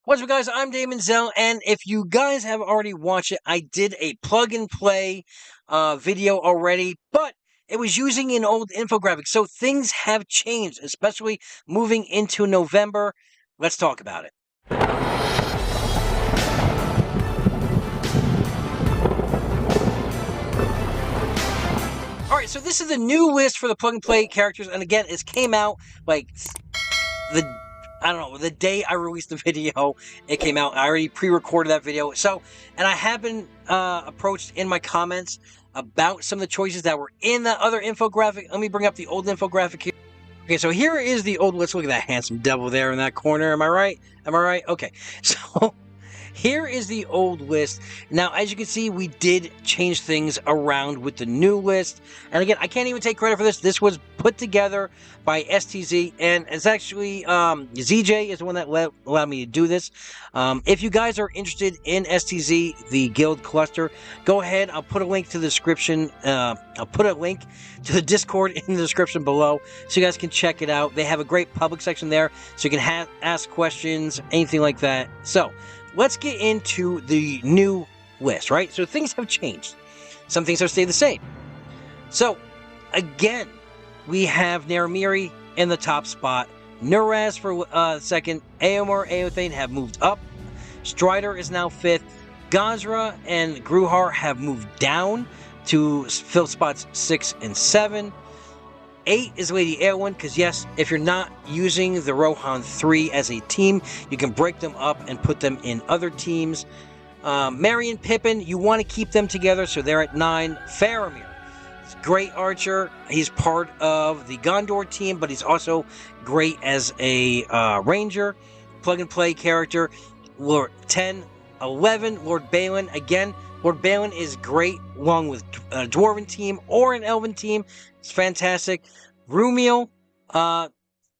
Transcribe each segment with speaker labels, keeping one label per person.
Speaker 1: What's up, guys? I'm Daemonxel, and if you guys have already watched it, I did a plug-and-play video already, but it was using an old infographic, so things have changed, especially moving into November. Let's talk about it. Alright, so this is the new list for the plug-and-play characters, and again, it came out, like, the day I released the video, it came out. I already pre-recorded that video. So, and I have been approached in my comments about some of the choices that were in that other infographic. Let me bring up the old infographic here. Okay, so here is the old list. Look at that handsome devil there in that corner. Am I right? Am I right? Okay, so here is the old list. Now, as you can see, we did change things around with the new list. And again, I can't even take credit for this. This was put together by STZ, and it's actually ZJ is the one that allowed me to do this. If you guys are interested in STZ, the guild cluster, go ahead. I'll put a link to the description. I'll put a link to the Discord in the description below, so you guys can check it out. They have a great public section there, so you can ask questions, anything like that. So let's get into the new list, right? So things have changed. Some things have stayed the same. So, again, we have Naramiri in the top spot. Nuraz for second. Éowyn have moved up. Strider is now fifth. Gazra and Gruhar have moved down to fill spots 6 and 7. 8 is Lady Éowyn, because yes, if you're not using the Rohan 3 as a team, you can break them up and put them in other teams. Merry and Pippin, you want to keep them together, so they're at 9. Faramir, great archer. He's part of the Gondor team, but he's also great as a ranger, plug-and-play character. Lord 10. 11, Lord Balin. Again, Lord Balin is great along with a Dwarven team or an Elven team. It's fantastic. Rumiel,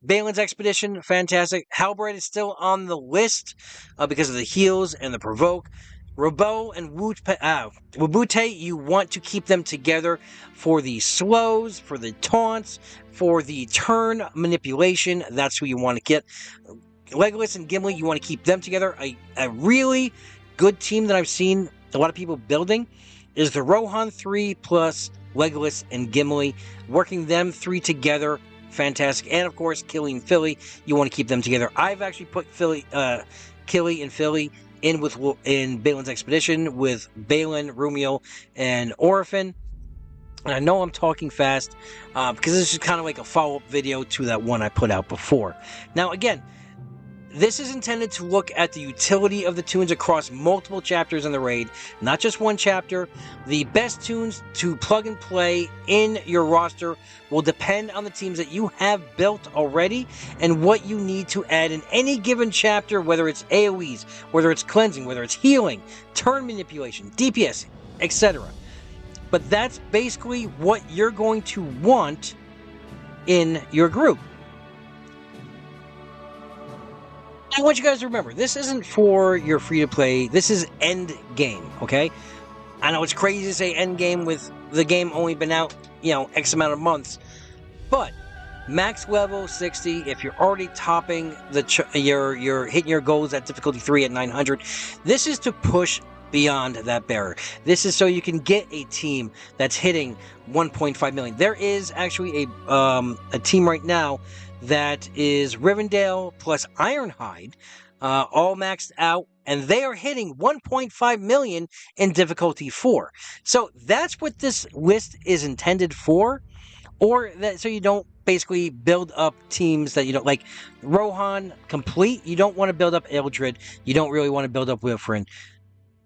Speaker 1: Balin's Expedition, fantastic. Halberd is still on the list because of the heals and the provoke. Robot and Wabute, you want to keep them together for the slows, for the taunts, for the turn manipulation. That's who you want to get. Legolas and Gimli, you want to keep them together. A really good team that I've seen a lot of people building is the Rohan 3 plus Legolas and Gimli. Working them 3 together, fantastic. And of course, Killy and Philly, you want to keep them together. I've actually put Killy and Philly in Balin's Expedition with Balin, Rumiel, and Orphan. And I know I'm talking fast because this is kind of like a follow-up video to that one I put out before. Now, again, this is intended to look at the utility of the tunes across multiple chapters in the raid, not just one chapter. The best tunes to plug and play in your roster will depend on the teams that you have built already and what you need to add in any given chapter, whether it's AoEs, whether it's cleansing, whether it's healing, turn manipulation, DPS, etc. But that's basically what you're going to want in your group. I want you guys to remember, this isn't for your free-to-play, this is end game, okay? I know it's crazy to say end game with the game only been out, X amount of months, but max level 60, if you're already topping you're hitting your goals at difficulty 3 at 900, this is to push beyond that barrier. This is so you can get a team that's hitting 1.5 million. There is actually a team right now that is Rivendell plus Ironhide, all maxed out, and they are hitting 1.5 million in difficulty 4. So that's what this list is intended for, or that so you don't basically build up teams that you don't like. Rohan complete, you don't want to build up Eldred, you don't really want to build up Wilfrin.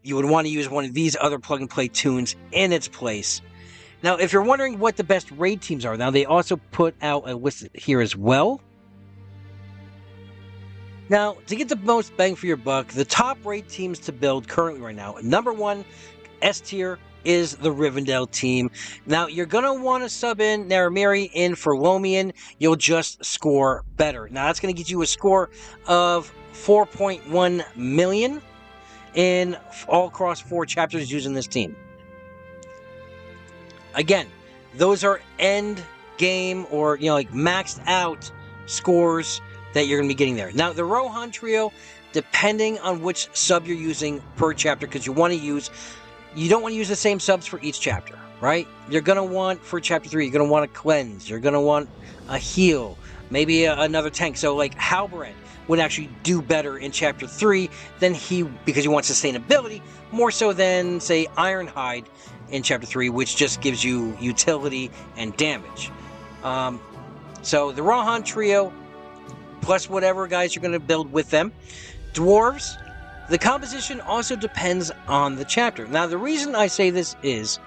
Speaker 1: You would want to use one of these other plug-and-play tunes in its place. Now, if you're wondering what the best raid teams are, now they also put out a list here as well. Now, to get the most bang for your buck, the top raid teams to build currently right now, number 1, S tier, is the Rivendell team. Now, you're going to want to sub in Naramiri in for Lomian. You'll just score better. Now, that's going to get you a score of 4.1 million in all across 4 chapters using this team. Again, those are end game or, like maxed out scores that you're going to be getting there. Now, the Rohan trio, depending on which sub you're using per chapter, because you don't want to use the same subs for each chapter, right? You're going to want, for chapter 3, you're going to want a cleanse, you're going to want a heal, maybe another tank. So like Halbrand would actually do better in chapter 3 than because he wants sustainability, more so than, say, Ironhide in chapter 3, which just gives you utility and damage. So the Rohan trio, plus whatever guys you're going to build with them. Dwarves, the composition also depends on the chapter. Now, the reason I say this is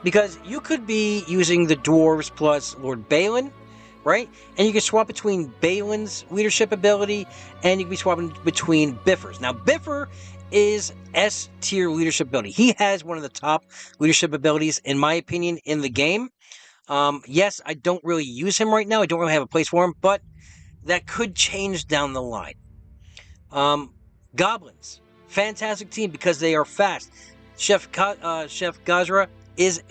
Speaker 1: because you could be using the Dwarves plus Lord Balin, right? And you can swap between Balin's leadership ability, and you can be swapping between Bifur's. Now, Bifur is S-tier leadership ability. He has one of the top leadership abilities, in my opinion, in the game. Yes, I don't really use him right now. I don't really have a place for him, but that could change down the line. Goblins, fantastic team because they are fast. Chef Gazra is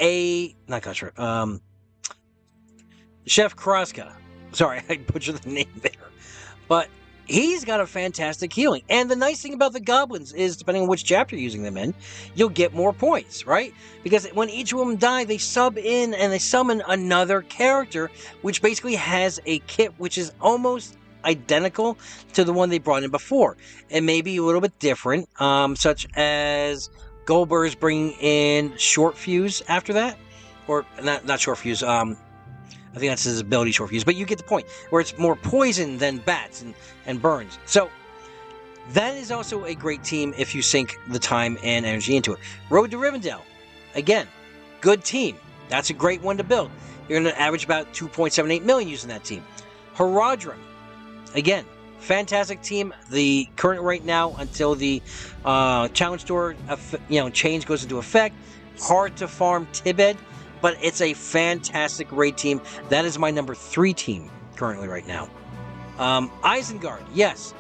Speaker 1: not Gazra, Chef Kraska. Sorry, I butchered the name there. But he's got a fantastic healing. And the nice thing about the Goblins is, depending on which chapter you're using them in, you'll get more points, right? Because when each of them die, they sub in and they summon another character, which basically has a kit which is almost identical to the one they brought in before. It may be a little bit different, such as Goldberg's bringing in Short Fuse after that. Or, not Short Fuse, I think that's his ability, Short Fuse, but you get the point, where it's more poison than bats and burns. So, that is also a great team if you sink the time and energy into it. Road to Rivendell, again, good team. That's a great one to build. You're going to average about 2.78 million using that team. Haradrim, again, fantastic team. The current right now until the challenge store change goes into effect. Hard to farm Tibet, but it's a fantastic raid team. That is my number 3 team currently right now. Isengard, yes,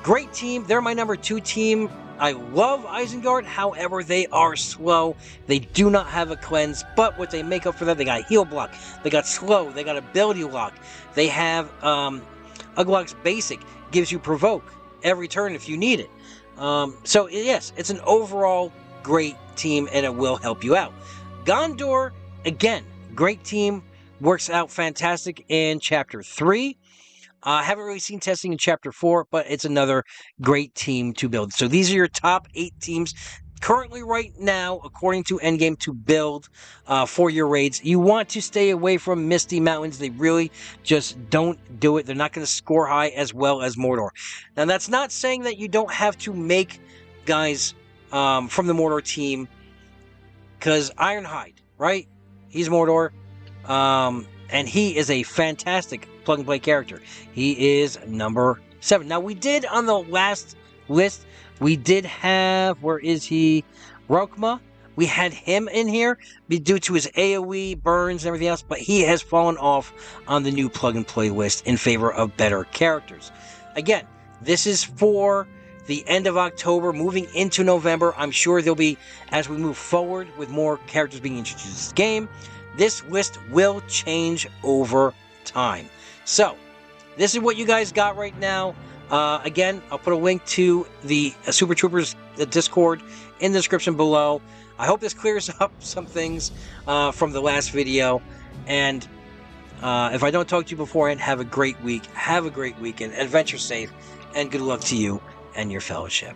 Speaker 1: great team. They're my number 2 team. I love Isengard, however, they are slow. They do not have a cleanse, but what they make up for that, they got a heal block, they got slow, they got ability lock, they have Uglog's basic, gives you provoke every turn if you need it. So yes, it's an overall great team and it will help you out. Gondor, again, great team, works out fantastic in chapter 3. Haven't really seen testing in chapter 4, but it's another great team to build. So these are your top 8 teams currently right now, according to Endgame, to build for your raids. You want to stay away from Misty Mountains. They really just don't do it. They're not going to score high as well as Mordor. Now, that's not saying that you don't have to make guys from the Mordor team, because Ironhide, right? He's Mordor. And he is a fantastic plug-and-play character. He is number 7. Now, we did, on the last list, we did have, where is he? Rokma. We had him in here due to his AoE, burns, and everything else, but he has fallen off on the new plug-and-play list in favor of better characters. Again, this is for the end of October, moving into November. I'm sure there'll be, as we move forward with more characters being introduced to this game, this list will change over time. So, this is what you guys got right now. Again, I'll put a link to the Super Troopers Discord in the description below. I hope this clears up some things from the last video. And if I don't talk to you beforehand, have a great week. Have a great weekend. Adventure safe. And good luck to you and your fellowship.